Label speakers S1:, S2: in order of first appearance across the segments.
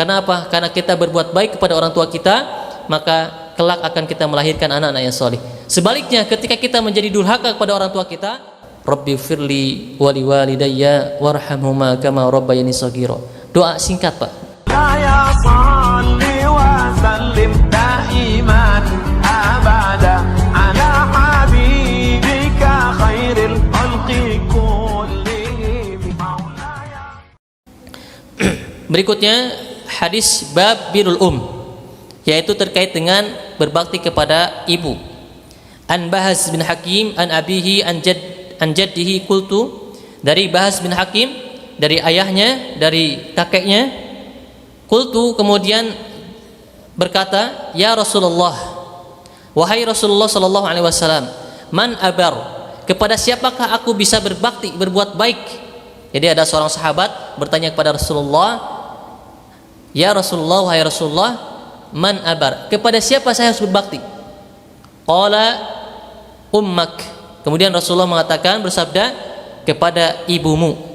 S1: Karena apa? Karena kita berbuat baik kepada orang tua kita, maka kelak akan kita melahirkan anak-anak yang soleh. Sebaliknya, ketika kita menjadi durhaka kepada orang tua kita, Rabbi firli wa liwalidayya warhamhuma kama rabbayani shaghira. Doa singkat, Pak.
S2: Ya salli wa sallim daiman abada ala habibika khairil khalqi kullihim.
S1: Berikutnya hadis bab birrul yaitu terkait dengan berbakti kepada ibu. An Bahas bin Hakim an abihi an jaddihi qultu, dari Bahas bin Hakim, dari ayahnya, dari kakeknya. Qultu, kemudian berkata, ya Rasulullah, wahai Rasulullah sallallahu alaihi wasallam, man abar, kepada siapakah aku bisa berbakti, berbuat baik? Jadi ada seorang sahabat bertanya kepada Rasulullah, ya Rasulullah, wahai Rasulullah, man abar, kepada siapa saya harus berbakti? Qala ummak, kemudian Rasulullah mengatakan, bersabda, kepada ibumu.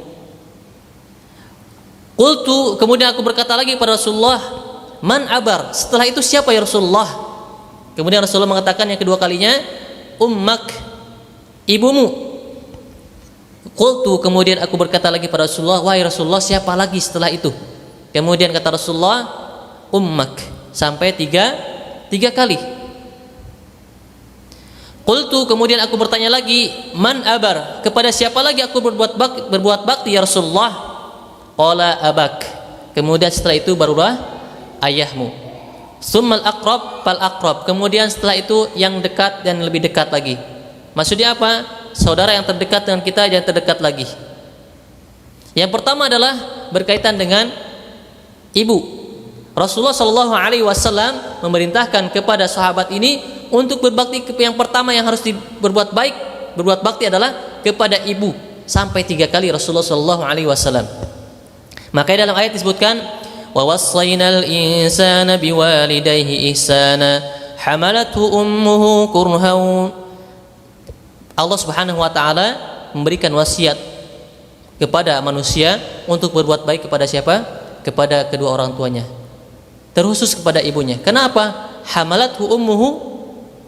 S1: Qultu, kemudian aku berkata lagi kepada Rasulullah, man abar, setelah itu siapa ya Rasulullah? Kemudian Rasulullah mengatakan yang kedua kalinya, ummak, ibumu. Qultu, kemudian aku berkata lagi pada Rasulullah, wahai Rasulullah, siapa lagi setelah itu? Kemudian kata Rasulullah, ummak, sampai tiga kali. Qultu, kemudian aku bertanya lagi, man abar, kepada siapa lagi aku berbuat bakti ya Rasulullah? Qala abak, kemudian setelah itu barulah ayahmu. Summal aqrab fal aqrab, kemudian setelah itu yang dekat dan lebih dekat lagi. Maksudnya apa? Saudara yang terdekat dengan kita yang terdekat lagi. Yang pertama adalah berkaitan dengan ibu. Rasulullah Shallallahu Alaihi Wasallam memerintahkan kepada sahabat ini untuk berbakti. Yang pertama yang harus berbuat baik, berbuat bakti adalah kepada ibu, sampai 3 kali Rasulullah Shallallahu Alaihi Wasallam. Makanya dalam ayat disebutkan, wa wassaynal insana biwalidayhi ihsana hamalathu ummuhu kurhan. Allah Subhanahu wa taala memberikan wasiat kepada manusia untuk berbuat baik kepada siapa? Kepada kedua orang tuanya. Terkhusus kepada ibunya. Kenapa? Hamalathu ummuhu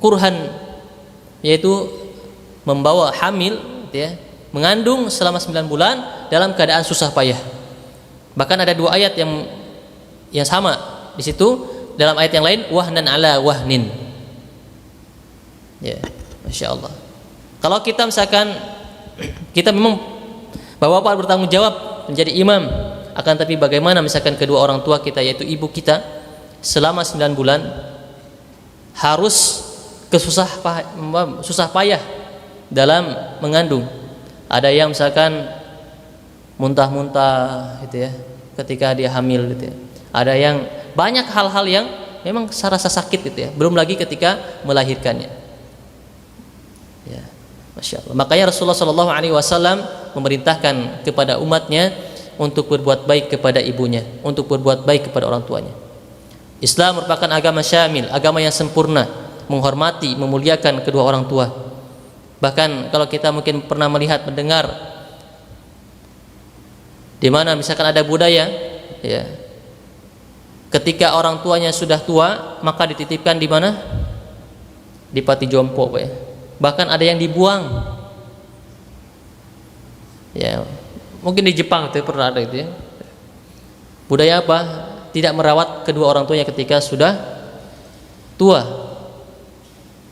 S1: kurhan, yaitu membawa hamil, ya, mengandung selama 9 bulan dalam keadaan susah payah. Bahkan ada 2 ayat yang sama di situ. Dalam ayat yang lain, wahnan ala wahnin. Ya, masya Allah. Kalau kita misalkan kita memang bapak-bapak bertanggung jawab menjadi imam, akan tapi bagaimana misalkan kedua orang tua kita, yaitu ibu kita, selama 9 bulan harus susah payah dalam mengandung. Ada yang misalkan muntah-muntah gitu ya ketika dia hamil gitu ya. Ada yang banyak hal-hal yang memang serasa sakit gitu ya, belum lagi ketika melahirkannya. Ya, masya Allah. Makanya Rasulullah Shallallahu Alaihi Wasallam memerintahkan kepada umatnya untuk berbuat baik kepada ibunya, untuk berbuat baik kepada orang tuanya. Islam merupakan agama syamil, agama yang sempurna, menghormati, memuliakan kedua orang tua. Bahkan kalau kita mungkin pernah melihat, mendengar, di mana misalkan ada budaya, ya, ketika orang tuanya sudah tua, maka dititipkan di mana? Di panti jompo, ya. Bahkan ada yang dibuang. Ya, mungkin di Jepang itu pernah ada itu ya. Budaya apa? Tidak merawat kedua orang tuanya ketika sudah tua.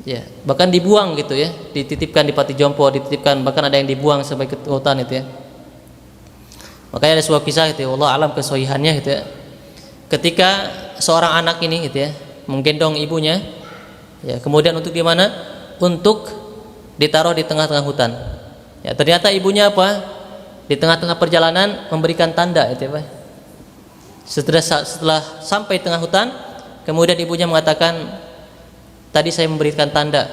S1: Ya, bahkan dibuang gitu ya, dititipkan di panti jompo, dititipkan, bahkan ada yang dibuang sampai ke hutan itu ya. Makanya ada sebuah kisah gitu ya, Allah alam kesohihannya gitu ya. Ketika seorang anak ini gitu ya menggendong ibunya, ya, kemudian untuk di mana? Untuk ditaruh di tengah-tengah hutan. Ya, ternyata ibunya apa? Di tengah-tengah perjalanan memberikan tanda gitu ya, Pak. Setelah sampai tengah hutan, kemudian ibunya mengatakan, tadi saya memberikan tanda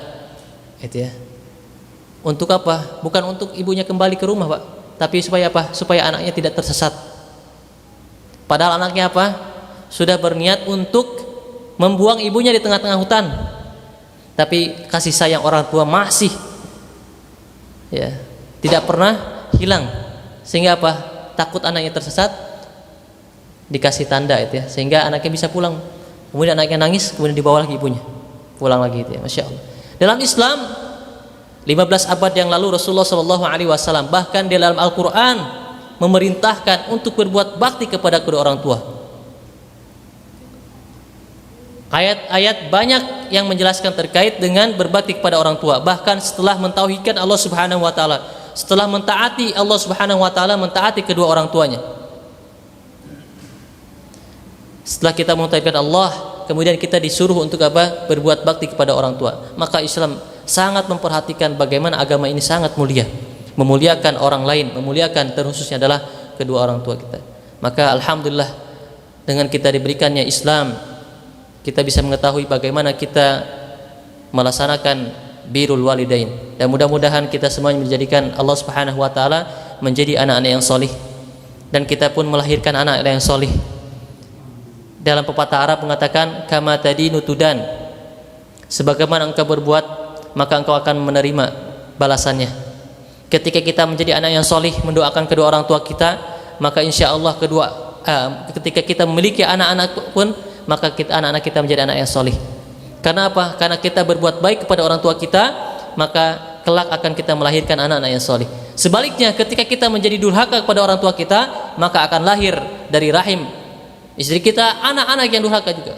S1: gitu ya. Untuk apa? Bukan untuk ibunya kembali ke rumah, Pak, tapi supaya apa? Supaya anaknya tidak tersesat. Padahal anaknya apa? Sudah berniat untuk membuang ibunya di tengah-tengah hutan, tapi kasih sayang orang tua masih, ya, tidak pernah hilang. Sehingga apa? Takut anaknya tersesat, dikasih tanda itu ya, sehingga anaknya bisa pulang. Kemudian anaknya nangis, kemudian dibawa lagi ibunya, pulang lagi itu ya, masya Allah. Dalam Islam 15 abad yang lalu Rasulullah SAW bahkan di dalam Al-Quran memerintahkan untuk berbuat bakti kepada kedua orang tua. Ayat-ayat banyak yang menjelaskan terkait dengan berbakti kepada orang tua. Bahkan setelah mentauhidkan Allah Subhanahu wa taala, setelah mentaati Allah Subhanahu wa taala, mentaati kedua orang tuanya. Setelah kita mentaatikan Allah, kemudian kita disuruh untuk apa? Berbuat bakti kepada orang tua. Maka Islam sangat memperhatikan bagaimana agama ini sangat mulia, memuliakan orang lain, memuliakan terkhususnya adalah kedua orang tua kita. Maka alhamdulillah dengan kita diberikannya Islam, kita bisa mengetahui bagaimana kita melaksanakan birrul walidain, dan mudah-mudahan kita semuanya menjadikan Allah Subhanahu wa taala menjadi anak-anak yang solih, dan kita pun melahirkan anak-anak yang solih. Dalam pepatah Arab mengatakan kama tadinu tudan, sebagaimana engkau berbuat maka engkau akan menerima balasannya. Ketika kita menjadi anak yang solih, mendoakan kedua orang tua kita, maka insya Allah ketika kita memiliki anak-anak pun, maka anak-anak kita menjadi anak yang solih. Karena apa? Karena kita berbuat baik kepada orang tua kita, maka kelak akan kita melahirkan anak-anak yang solih. Sebaliknya, ketika kita menjadi durhaka kepada orang tua kita, maka akan lahir dari rahim istri kita anak-anak yang durhaka juga,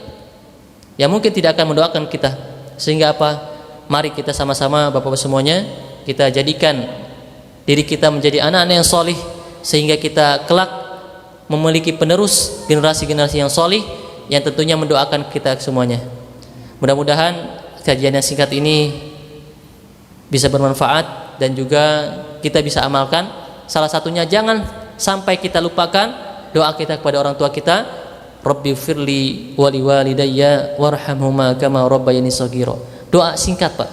S1: yang mungkin tidak akan mendoakan kita. Sehingga apa? Mari kita sama-sama Bapak-Bapak semuanya, kita jadikan diri kita menjadi anak-anak yang solih, sehingga kita kelak memiliki penerus generasi-generasi yang solih, yang tentunya mendoakan kita semuanya. Mudah-mudahan kajian yang singkat ini bisa bermanfaat dan juga kita bisa amalkan. Salah satunya, jangan sampai kita lupakan doa kita kepada orang tua kita, Rabbighfirli wa liwalidayya warhamhuma kama rabbayani shaghira. Doa singkat, Pak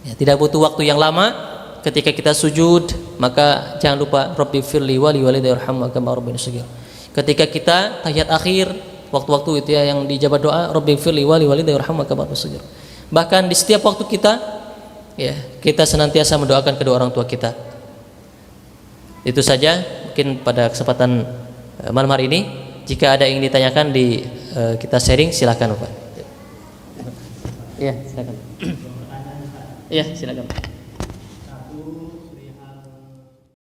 S1: ya, tidak butuh waktu yang lama. Ketika kita sujud, maka jangan lupa Rabbighfirli wa liwalidayya warhamhuma kama rabbayani shaghira. Ketika kita tahiyat akhir, waktu-waktu itu ya yang dijawab doa, Rabbighfirli wa liwalidayya warhamhuma kama rabbayani shaghira. Bahkan di setiap waktu kita ya, kita senantiasa mendoakan kedua orang tua kita. Itu saja mungkin pada kesempatan malam hari ini. Jika ada yang ditanyakan kita sharing, silakan Bapak. Iya, silakan. Iya, silakan.